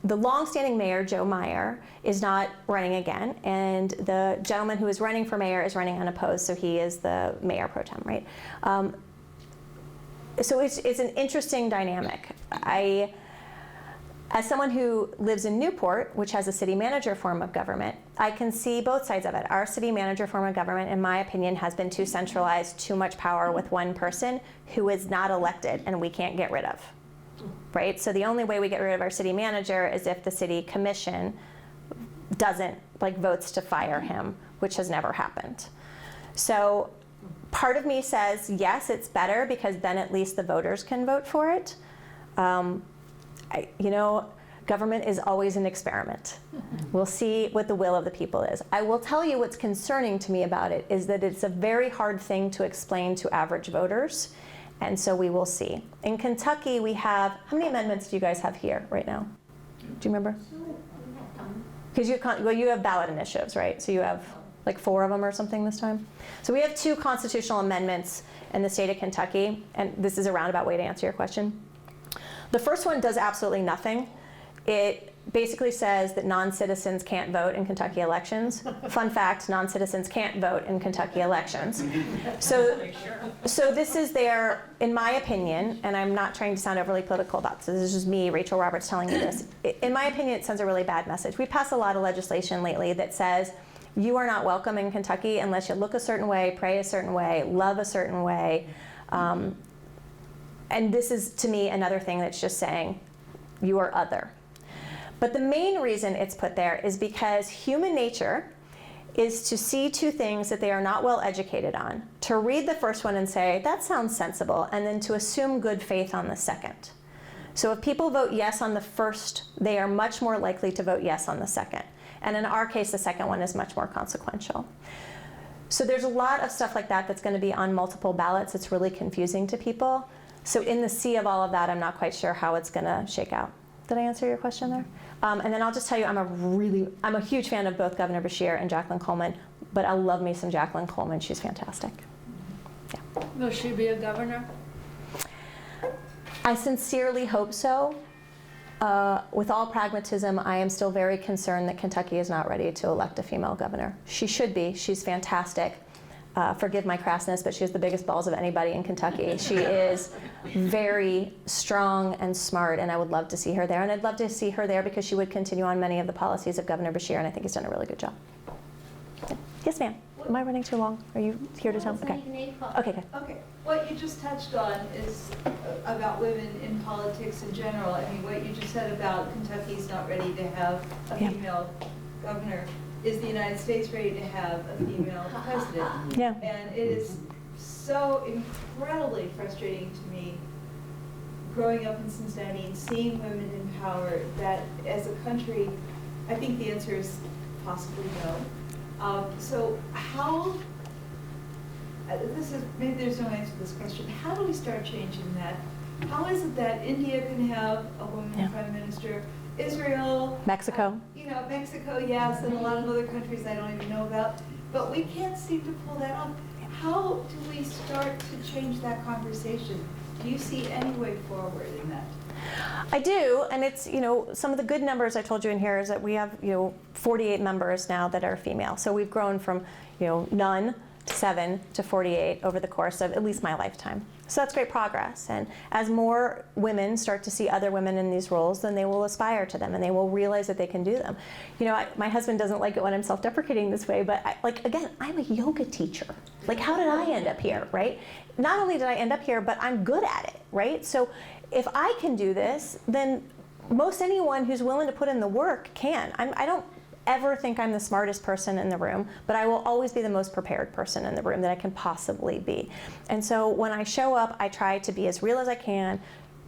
the longstanding mayor, Joe Meyer, is not running again, and the gentleman who is running for mayor is running unopposed, so he is the mayor pro tem, right? So it's an interesting dynamic. As someone who lives in Newport, which has a city manager form of government, I can see both sides of it. Our city manager form of government, in my opinion, has been too centralized, too much power with one person who is not elected and we can't get rid of, right? So the only way we get rid of our city manager is if the city commission doesn't, votes to fire him, which has never happened. So part of me says, yes, it's better because then at least the voters can vote for it. Government is always an experiment. We'll see what the will of the people is. I will tell you what's concerning to me about it is that it's a very hard thing to explain to average voters, and so we will see. In Kentucky, we have, how many amendments do you guys have here right now? Do you remember? Because you have ballot initiatives, right? So you have 4 of them or something this time. So we have 2 constitutional amendments in the state of Kentucky, and this is a roundabout way to answer your question. The first one does absolutely nothing. It basically says that non-citizens can't vote in Kentucky elections. Fun fact, non-citizens can't vote in Kentucky elections. So this is there, in my opinion, and I'm not trying to sound overly political about this, this is just me, Rachel Roberts, telling you this. In my opinion, it sends a really bad message. We pass a lot of legislation lately that says, you are not welcome in Kentucky unless you look a certain way, pray a certain way, love a certain way. And this is, to me, another thing that's just saying, you are other. But the main reason it's put there is because human nature is to see 2 things that they are not well educated on, to read the first one and say, that sounds sensible, and then to assume good faith on the second. So if people vote yes on the first, they are much more likely to vote yes on the second. And in our case, the second one is much more consequential. So there's a lot of stuff like that that's going to be on multiple ballots. It's really confusing to people. So in the sea of all of that, I'm not quite sure how it's going to shake out. Did I answer your question there? And then I'll just tell you, I'm a huge fan of both Governor Beshear and Jacqueline Coleman, but I love me some Jacqueline Coleman. She's fantastic. Yeah. Will she be a governor? I sincerely hope so. With all pragmatism, I am still very concerned that Kentucky is not ready to elect a female governor. She should be. She's fantastic. Forgive my crassness, but she has the biggest balls of anybody in Kentucky. She is very strong and smart, and I would love to see her there. And I'd love to see her there because she would continue on many of the policies of Governor Beshear, and I think he's done a really good job. Yeah. Yes, ma'am. Am I running too long? Are you here to tell me? Okay. Okay, good. Okay, what you just touched on is about women in politics in general. I mean, what you just said about Kentucky's not ready to have a Yeah. female governor. Is the United States ready to have a female president? Yeah. And it is so incredibly frustrating to me, growing up in Cincinnati and seeing women in power, that as a country, I think the answer is possibly no. So how, maybe there's no answer to this question, how do we start changing that? How is it that India can have a woman Yeah. prime minister, Israel, Mexico. Mexico, yes, and a lot of other countries I don't even know about, but we can't seem to pull that off. How do we start to change that conversation? Do you see any way forward in that? I do, and it's, some of the good numbers I told you in here is that we have, 48 members now that are female. So we've grown from, none to 7 to 48 over the course of at least my lifetime. So that's great progress. And as more women start to see other women in these roles, then they will aspire to them and they will realize that they can do them. My husband doesn't like it when I'm self-deprecating this way, but again, I'm a yoga teacher. How did I end up here, right? Not only did I end up here, but I'm good at it, right? So if I can do this, then most anyone who's willing to put in the work can. I don't ever think I'm the smartest person in the room, but I will always be the most prepared person in the room that I can possibly be. And so when I show up, I try to be as real as I can,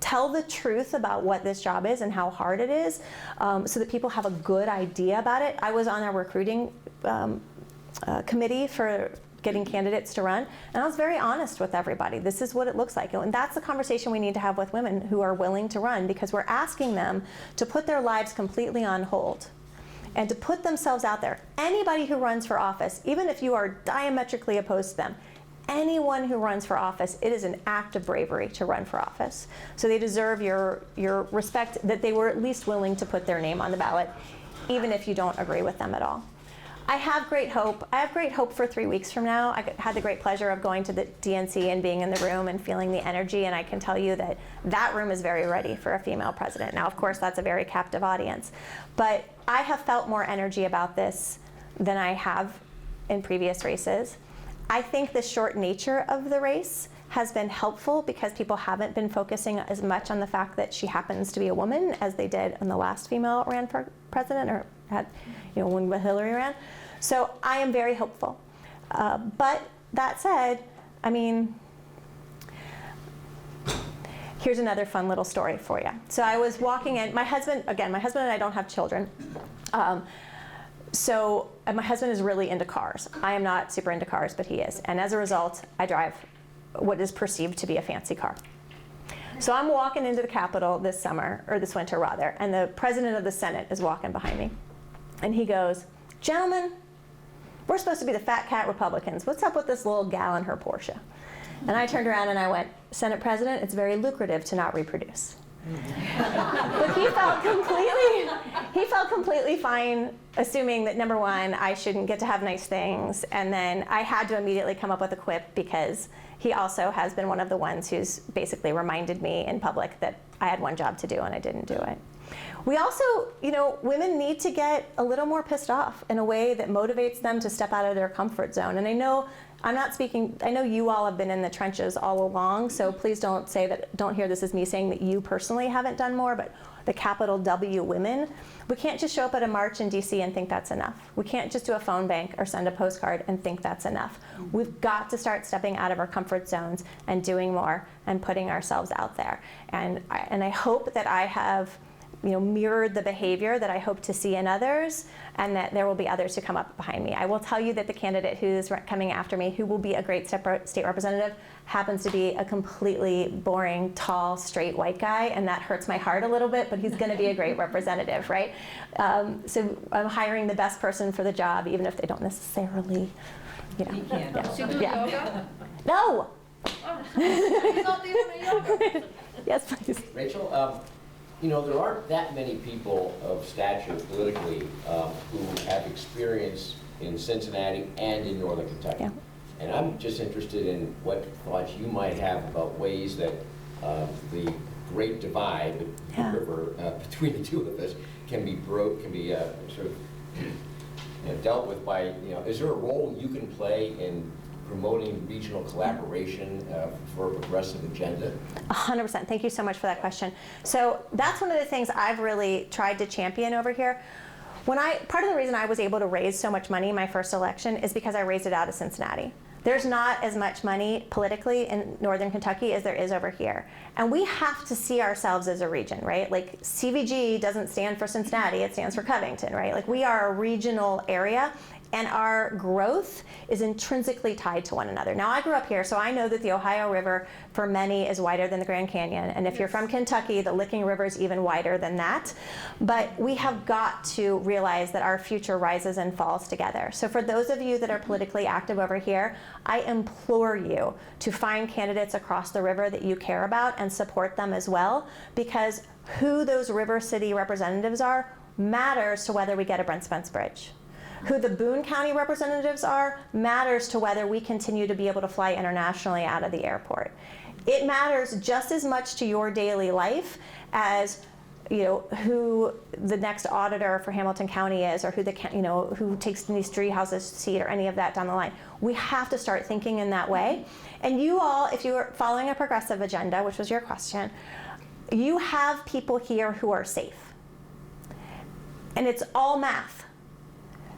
tell the truth about what this job is and how hard it is, so that people have a good idea about it. I was on a recruiting committee for getting candidates to run, and I was very honest with everybody. This is what it looks like, and that's the conversation we need to have with women who are willing to run, because we're asking them to put their lives completely on hold and to put themselves out there. Anybody who runs for office, even if you are diametrically opposed to them, anyone who runs for office, it is an act of bravery to run for office. So they deserve your respect, that they were at least willing to put their name on the ballot, even if you don't agree with them at all. I have great hope. I have great hope for 3 weeks from now. I had the great pleasure of going to the DNC and being in the room and feeling the energy, and I can tell you that that room is very ready for a female president. Now, of course, that's a very captive audience, but I have felt more energy about this than I have in previous races. I think the short nature of the race has been helpful because people haven't been focusing as much on the fact that she happens to be a woman as they did when the last female ran for president, or had, when Hillary ran. So I am very hopeful. But that said, here's another fun little story for you. So I was walking in, my husband and I don't have children. So my husband is really into cars. I am not super into cars, but he is. And as a result, I drive what is perceived to be a fancy car. So I'm walking into the Capitol this winter rather, and the president of the Senate is walking behind me. And he goes, "Gentlemen, we're supposed to be the fat cat Republicans. What's up with this little gal in her Porsche?" And I turned around and I went, "Senate President, it's very lucrative to not reproduce." But he felt completely fine, assuming that, number one, I shouldn't get to have nice things, and then I had to immediately come up with a quip because he also has been one of the ones who's basically reminded me in public that I had one job to do and I didn't do it. We also, women need to get a little more pissed off in a way that motivates them to step out of their comfort zone. And I know you all have been in the trenches all along, so please don't hear this as me saying that you personally haven't done more, but the capital W women, we can't just show up at a march in DC and think that's enough. We can't just do a phone bank or send a postcard and think that's enough. We've got to start stepping out of our comfort zones and doing more and putting ourselves out there. And I hope that I have mirrored the behavior that I hope to see in others, and that there will be others who come up behind me. I will tell you that the candidate who's coming after me, who will be a great state representative, happens to be a completely boring, tall, straight white guy, and that hurts my heart a little bit, but he's gonna be a great representative, right? So I'm hiring the best person for the job, even if they don't necessarily, You can't. Does she do yoga? No! She's not even a yoga. Yes, please. Rachel, there aren't that many people of stature politically who have experience in Cincinnati and in Northern Kentucky. Yeah. And I'm just interested in what thoughts you might have about ways that the great divide, the river between the two of us, can be sort of dealt with by, is there a role you can play in promoting regional collaboration for a progressive agenda? 100%. Thank you so much for that question. So that's one of the things I've really tried to champion over here. Part of the reason I was able to raise so much money in my first election is because I raised it out of Cincinnati. There's not as much money politically in Northern Kentucky as there is over here. And we have to see ourselves as a region, right? Like CVG doesn't stand for Cincinnati, it stands for Covington, right? Like we are a regional area, and our growth is intrinsically tied to one another. Now, I grew up here, so I know that the Ohio River, for many, is wider than the Grand Canyon. And if you're from Kentucky, the Licking River is even wider than that. But we have got to realize that our future rises and falls together. So for those of you that are politically active over here, I implore you to find candidates across the river that you care about and support them as well, because who those River City representatives are matters to whether we get a Brent Spence Bridge. Who the Boone County representatives are matters to whether we continue to be able to fly internationally out of the airport. It matters just as much to your daily life as who the next auditor for Hamilton County is, or who takes Denise Driehaus's seat, or any of that down the line. We have to start thinking in that way. And you all, if you are following a progressive agenda, which was your question, you have people here who are safe. And it's all math.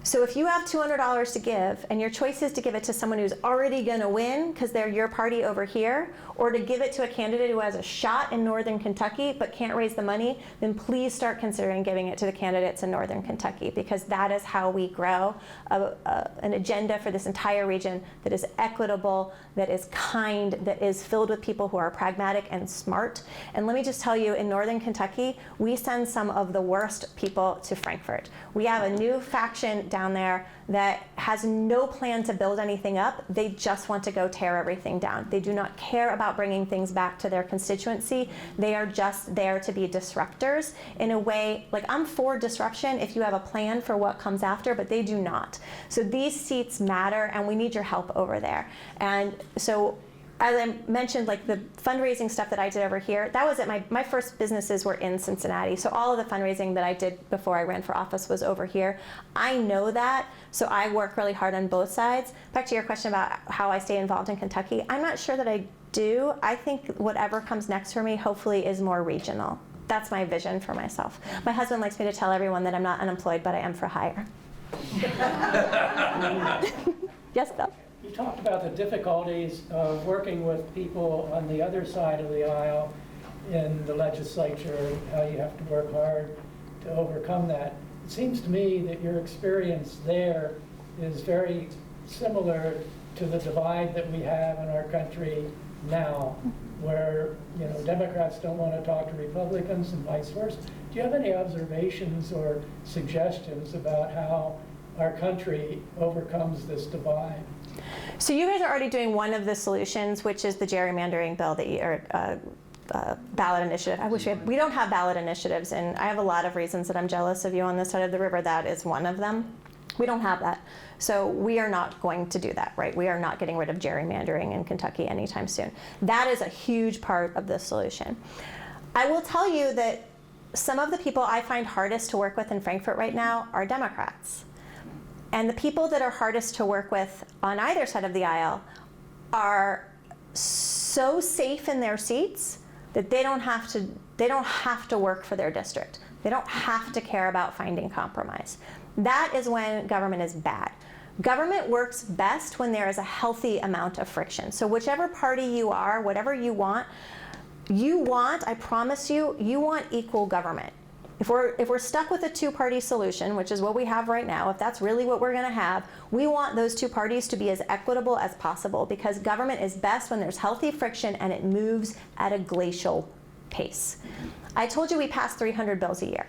So if you have $200 to give, and your choice is to give it to someone who's already going to win because they're your party over here, or to give it to a candidate who has a shot in Northern Kentucky but can't raise the money, then please start considering giving it to the candidates in Northern Kentucky, because that is how we grow an agenda for this entire region that is equitable, that is kind, that is filled with people who are pragmatic and smart. And let me just tell you, in Northern Kentucky, we send some of the worst people to Frankfort. We have a new faction down there that has no plan to build anything up. They just want to go tear everything down. They do not care about bringing things back to their constituency. They are just there to be disruptors in a way, like I'm for disruption if you have a plan for what comes after, but they do not. So these seats matter, and we need your help over there. And so, as I mentioned, like the fundraising stuff that I did over here, that was at my first businesses were in Cincinnati. So all of the fundraising that I did before I ran for office was over here. I know that, so I work really hard on both sides. Back to your question about how I stay involved in Kentucky, I'm not sure that I do. I think whatever comes next for me hopefully is more regional. That's my vision for myself. My husband likes me to tell everyone that I'm not unemployed, but I am for hire. Yes, Bill? You talked about the difficulties of working with people on the other side of the aisle in the legislature, and how you have to work hard to overcome that. It seems to me that your experience there is very similar to the divide that we have in our country now, where Democrats don't want to talk to Republicans and vice versa. Do you have any observations or suggestions about how our country overcomes this divide? So you guys are already doing one of the solutions, which is the gerrymandering bill that ballot initiative. I wish we don't have ballot initiatives, and I have a lot of reasons that I'm jealous of you on this side of the river. That is one of them. We don't have that. So we are not going to do that, right? We are not getting rid of gerrymandering in Kentucky anytime soon. That is a huge part of the solution. I will tell you that some of the people I find hardest to work with in Frankfort right now are Democrats. And the people that are hardest to work with on either side of the aisle are so safe in their seats that they don't have to work for their district. They don't have to care about finding compromise. That is when government is bad. Government works best when there is a healthy amount of friction. So whichever party you are, whatever you want, I promise you want equal government. If we're stuck with a two-party solution, which is what we have right now, if that's really what we're going to have, we want those two parties to be as equitable as possible, because government is best when there's healthy friction and it moves at a glacial pace. I told you we pass 300 bills a year.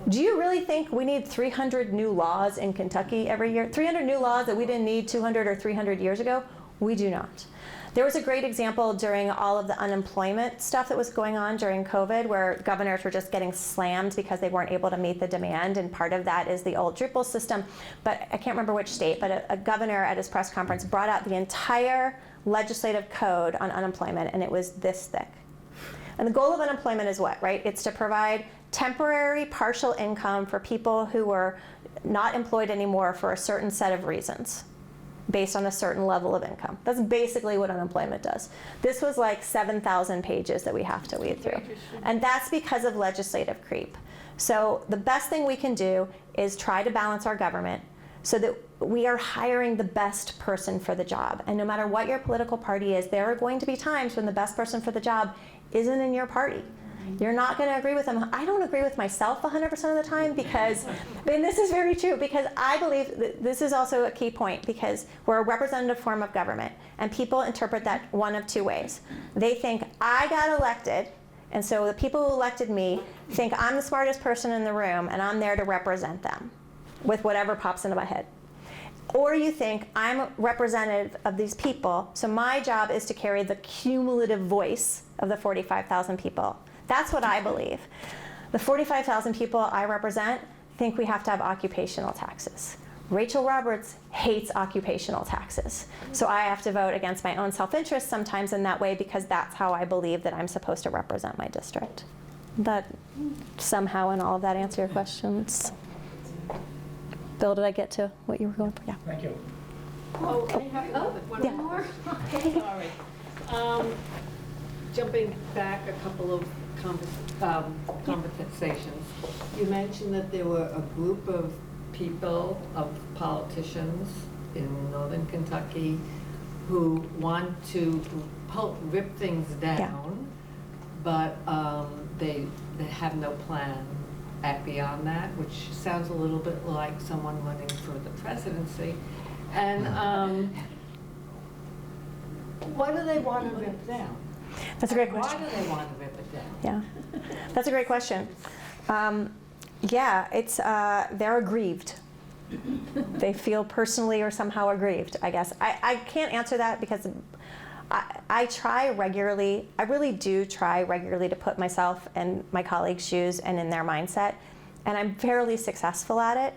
Do you really think we need 300 new laws in Kentucky every year? 300 new laws that we didn't need 200 or 300 years ago? We do not. There was a great example during all of the unemployment stuff that was going on during COVID, where governors were just getting slammed because they weren't able to meet the demand, and part of that is the old Drupal system. But I can't remember which state, but a governor at his press conference brought out the entire legislative code on unemployment, and it was this thick. And the goal of unemployment is what, right? It's to provide temporary partial income for people who were not employed anymore for a certain set of reasons, based on a certain level of income. That's basically what unemployment does. This was like 7,000 pages that we have to weed through. And that's because of legislative creep. So the best thing we can do is try to balance our government so that we are hiring the best person for the job. And no matter what your political party is, there are going to be times when the best person for the job isn't in your party. You're not going to agree with them. I don't agree with myself 100% of the time because, and this is very true, because I believe that this is also a key point, because we're a representative form of government, and people interpret that one of two ways. They think, I got elected, and so the people who elected me think I'm the smartest person in the room, and I'm there to represent them with whatever pops into my head. Or you think, I'm a representative of these people, so my job is to carry the cumulative voice of the 45,000 people. That's what I believe. The 45,000 people I represent think we have to have occupational taxes. Rachel Roberts hates occupational taxes. So I have to vote against my own self-interest sometimes in that way, because that's how I believe that I'm supposed to represent my district. That somehow in all of that answer your questions. Bill, did I get to what you were going for? Yeah. Thank you. Oh, I have one Yeah. more? Sorry. Jumping back a couple of conversations, you mentioned that there were a group of people, of politicians in northern Kentucky who want to rip things down, but they have no plan beyond that, which sounds a little bit like someone running for the presidency. And what do they want to rip down? That's a great question. Why do they want to rip it down? Yeah, that's a great question. Yeah, it's they're aggrieved. They feel personally or somehow aggrieved, I guess. I can't answer that because I try regularly, I really do try regularly to put myself in my colleagues' shoes and in their mindset, and I'm fairly successful at it.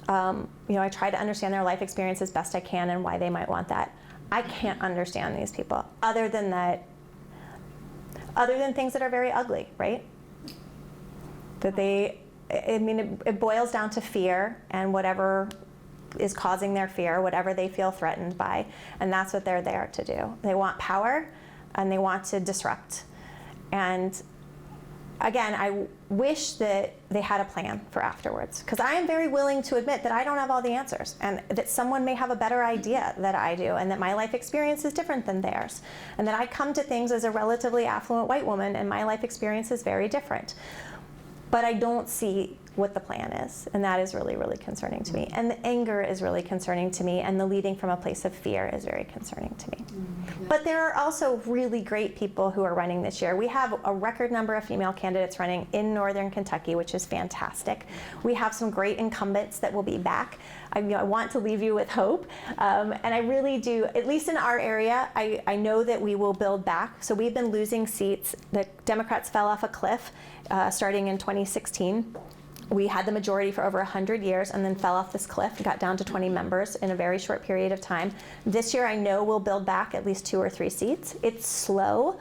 You know, I try to understand their life experience as best I can and why they might want that. I can't understand these people other than things that are very ugly, right? That it boils down to fear and whatever is causing their fear, whatever they feel threatened by, and that's what they're there to do. They want power and they want to disrupt. And again, I wish that they had a plan for afterwards, because I am very willing to admit that I don't have all the answers, and that someone may have a better idea than I do, and that my life experience is different than theirs, and that I come to things as a relatively affluent white woman, and my life experience is very different. But I don't see what the plan is, and that is really, really concerning to me. And the anger is really concerning to me, and the leading from a place of fear is very concerning to me. Mm-hmm. But there are also really great people who are running this year. We have a record number of female candidates running in northern Kentucky, which is fantastic. We have some great incumbents that will be back. I want to leave you with hope, and I really do, at least in our area, I know that we will build back. So we've been losing seats. The Democrats fell off a cliff starting in 2016. We had the majority for over 100 years and then fell off this cliff and got down to 20 members in a very short period of time. This year I know we'll build back at least 2 or 3 seats. It's slow.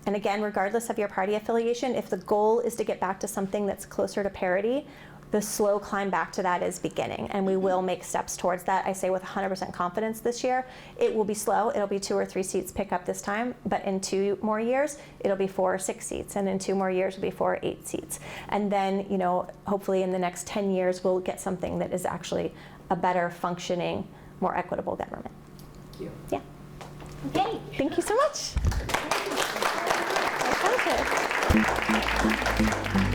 And again, regardless of your party affiliation, if the goal is to get back to something that's closer to parity, the slow climb back to that is beginning, and we will make steps towards that. I say with 100% confidence this year. It will be slow. It'll be 2 or 3 seats pick up this time, but in 2 more years, it'll be 4 or 6 seats, and in 2 more years, it'll be 4 or 8 seats. And then, you know, hopefully in the next 10 years, we'll get something that is actually a better functioning, more equitable government. Thank you. Yeah. Okay, thank you so much. My pleasure.